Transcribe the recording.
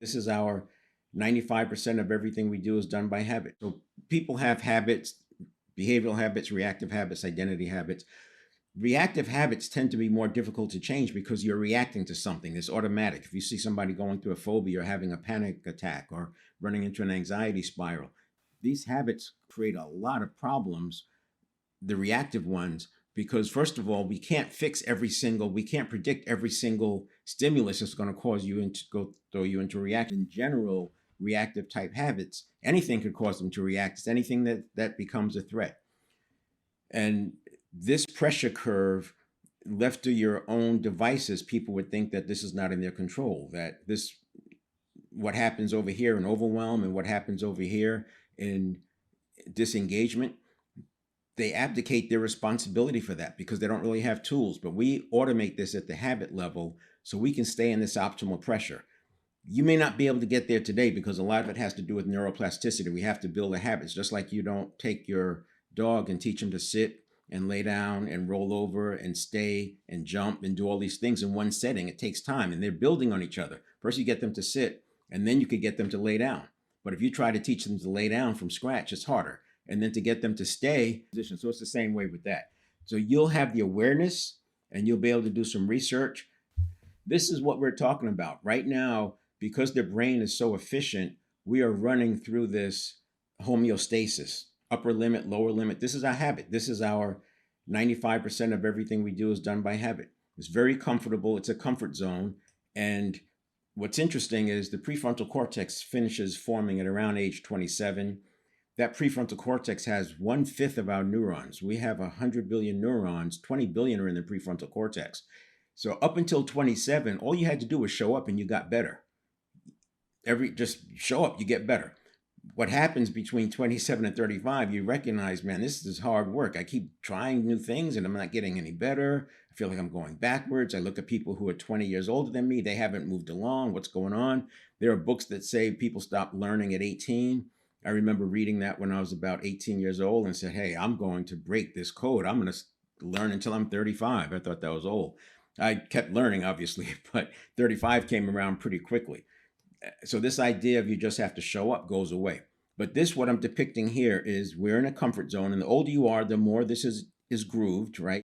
This is our 95% of everything we do is done by habit. So people have habits, behavioral habits, reactive habits, identity habits. Reactive habits tend to be more difficult to change because you're reacting to something. It's automatic. If you see somebody going through a phobia or having a panic attack or running into an anxiety spiral, these habits create a lot of problems, the reactive ones, because first of all, we can't predict every single stimulus that's going to cause you into go throw you into reaction. In general, reactive type habits, anything could cause them to react. It's anything that becomes a threat. And this pressure curve, left to your own devices, people would think that this is not in their control, that this what happens over here in overwhelm and what happens over here in disengagement, they abdicate their responsibility for that because they don't really have tools. But we automate this at the habit level so we can stay in this optimal pressure. You may not be able to get there today because a lot of it has to do with neuroplasticity. We have to build the habits, just like you don't take your dog and teach him to sit and lay down and roll over and stay and jump and do all these things in one setting. It takes time and they're building on each other. First, you get them to sit and then you could get them to lay down. But if you try to teach them to lay down from scratch, it's harder. And then to get them to stay position. So it's the same way with that. So you'll have the awareness and you'll be able to do some research. This is what we're talking about right now. Because the brain is so efficient, we are running through this homeostasis, upper limit, lower limit. This is our habit. This is our 95% of everything we do is done by habit. It's very comfortable. It's a comfort zone. And what's interesting is the prefrontal cortex finishes forming at around age 27. That prefrontal cortex has 1/5 of our neurons. We have 100 billion neurons, 20 billion are in the prefrontal cortex. So up until 27, all you had to do was show up and you got better. Just show up, you get better. What happens between 27 and 35, you recognize, man, this is hard work. I keep trying new things and I'm not getting any better. I feel like I'm going backwards. I look at people who are 20 years older than me. They haven't moved along. What's going on? There are books that say people stop learning at 18. I remember reading that when I was about 18 years old and said, hey, I'm going to break this code. I'm going to learn until I'm 35. I thought that was old. I kept learning, obviously, but 35 came around pretty quickly. So this idea of you just have to show up goes away. But this, what I'm depicting here, is we're in a comfort zone, and the older you are, the more this is grooved, right?